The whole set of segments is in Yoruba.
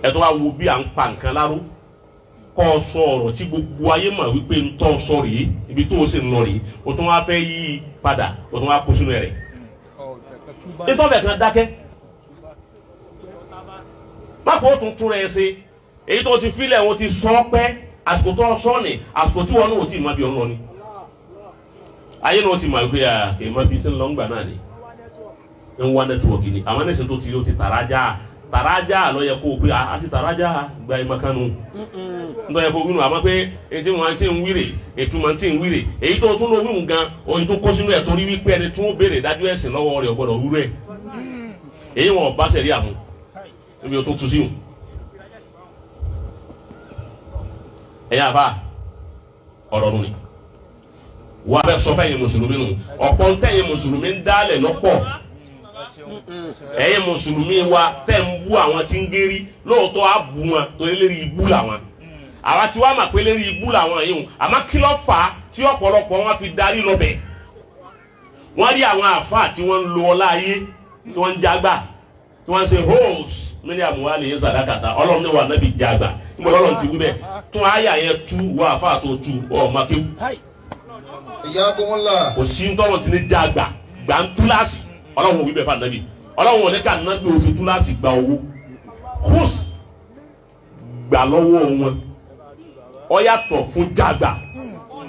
ẹ tó wá wo bí à ń pa nǹkan láró kọ́ sọ ọ̀rọ̀ tí gbogbo ayé mọ̀ wípé ń tọ́ sọ rèé ibi tó o sì ń lọ rèé o tún wá fẹ́ yí padà o tún wá kó sínú rẹ̀ ìtọ́fẹ̀ kan dákẹ́ má kó o tún tún rẹ̀ ṣe èyí tó ti filẹ̀ o ti sọ pẹ́ àsìkò tó sọ ni àsìkò tí wọn náà ò tí ì má bí ọ lọ ni ayé náà ó ti mọ̀ wípé èèmọ̀ bíi tó ń lọ ń gbà náà ni ń wá nẹ́tíwọ̀kì ni àwọn ẹ̀sìn tó ti rí o ti tàrájà lọ yẹ kó o pé a ti tàrájà gba ìmọ̀ kanu ntọ́ yẹ kó wínú àmọ́ pé etí wọn ti ń wíre ètùmọ̀ ti ń wíre èyí tó tún lọ wíwù gan oyin tó kó sínú ẹ̀ torí wípé ẹni tó ń béèrè dájú ẹ̀sìn lọ́wọ́ rẹ̀ ọ̀gbọ́dọ̀ wúrọ̀ ẹ̀ èyí wọn bá sẹ̀rí àmú níbi o tó tu sí wọn. ẹ̀yà bá ọ̀rọ̀ nù ni wọ́n abẹ́ sọ fẹ́yìn mùsùlùmí nù ọ̀pọ̀ ntẹ̀yìn mùsùlùmí ń dálẹ̀ lọ́pọ̀ ẹ̀yin mùsùlùmí wa tẹ́ ń bú àwọn tí ń gérí lóòótọ́ á bú wọn torí lérí ibú làwọn àwa tí wàá mà pé lérí ibú làwọn yìí hùn àmọ́ kí ló fà á tí ọ̀pọ̀lọpọ̀ wọn fi darí lọ́bẹ̀ wọ́n rí àwọn àfáà tí wọ́n ń lo ọlá ayé tí wọ́n ń jágbà tí wọ́n ń ṣe holes mílí àmúwá lè ń sàdákàtà ọlọ́run ní wà nábì jágbà níbo lọ́lọ́run ti wí bẹ́ẹ̀ tún àyà yẹn tú wọ àfáà tó tú ọ̀ọ́mà kéwù kò sí ntọ́rọ̀ ti ní jágbà gbà ń túláàsì ọlọ́run òwú bẹ́ẹ̀ fà nábì ọlọ́run ò ní ká nábì òfin túláàsì gba owó holes gbà lọ́wọ́ wọn ó yàtọ̀ fún jágbà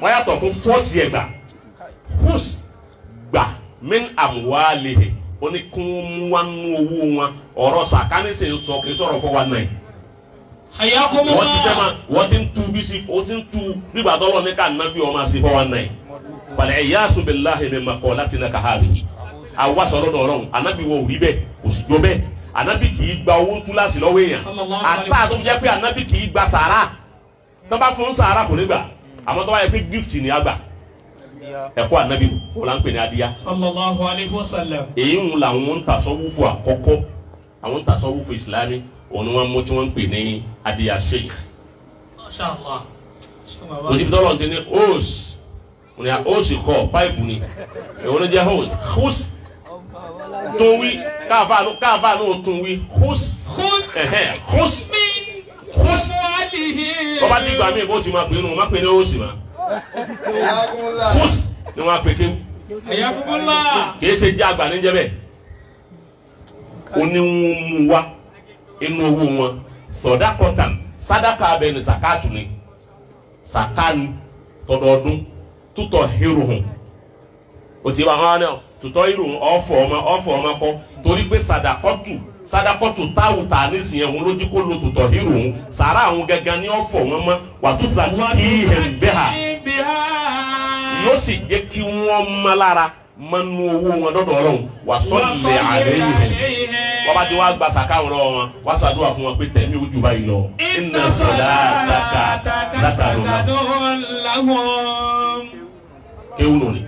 ó yàtọ̀ fún fọ́ọ̀sì ẹ̀gbà holes gbà min àmúwálé ó ní kún wá nú owó wọn ọ̀rọ̀ sàkání sì ń sọ kì í sọ̀rọ̀ fọ́ wa náà wọ́n ti sẹ́ma wọ́n ti ń tu bí sí o ti ń tu nígbà tó lọ ní ká nábì ọmọ àti fọ́ wa náà falẹ̀ ẹ̀yà subilahi mi ma kọ́ láti náà kàhábì àwa sọ̀rọ̀ dọ̀rọ̀ anabi wo rí bẹ́ẹ̀ kò sì jọ bẹ́ẹ̀ anabi kì í gba owó túláàsì lọ́wọ́ èèyàn àtà tó jẹ́ pé anabi kì í gba sàárà tó bá fún sàárà kò ní gbà àmọ́ tó bá yẹ pé gift ni a gbà ẹ̀kọ́ anabi wò la ń pè ní adìyà. sallallahu alayhi wa sallam. èyí ń la àwọn tasawufu àkọ́kọ́ àwọn tasawufu ìsìlámì òun ni wọ́n mú tí wọ́n ń pè ní adìyà sheikh. Masha Allah. òsibí tọ́lọ̀ ti ní hose òní hose kọ́ páìpù ni èwo ló jẹ́ hose tún wí káàbà ló tún wí hose bọ́bá ti gbà mí bó ti máa pè é nù má pè é ní hose ma hose ni wọ́n á pè kéwù kìí ṣe jẹ́ àgbà níjẹ́ bẹ́ẹ̀ oníwọ̀n wa inú owó wọn sọ̀dá kọ́tàn sádàkà abẹ ní sàkáàtù ni sàkáàni tọdọọdún tútọ̀ hírù hàn o ti bá wọn náà tutọ́ hírù ọ̀fọ̀ ọmọ kọ́ torí pé sadakọ́tù táwù tà nísìnyẹ wọn lójú kó lo tutọ̀ hírù hàn sàrà àwọn gẹ́gẹ́ ní ọ̀fọ̀ wọn mọ́ wàtúnṣà kí hẹ̀ bẹ́ ha yóò sì jẹ́ kí wọ́n mọ́ lára mọ́nú owó wọn dọ́dọ̀ ọlọ́run wà sọ́ọ̀lẹ̀ àárẹ̀ yìí wọ́n bá ti wá gba sàkáwọn lọ́wọ́ wọn wá ṣàdúrà fún wọn pé tẹ̀mí ojú báyìí lọ. inna salataka lásàrò náà. Kewu nù ni.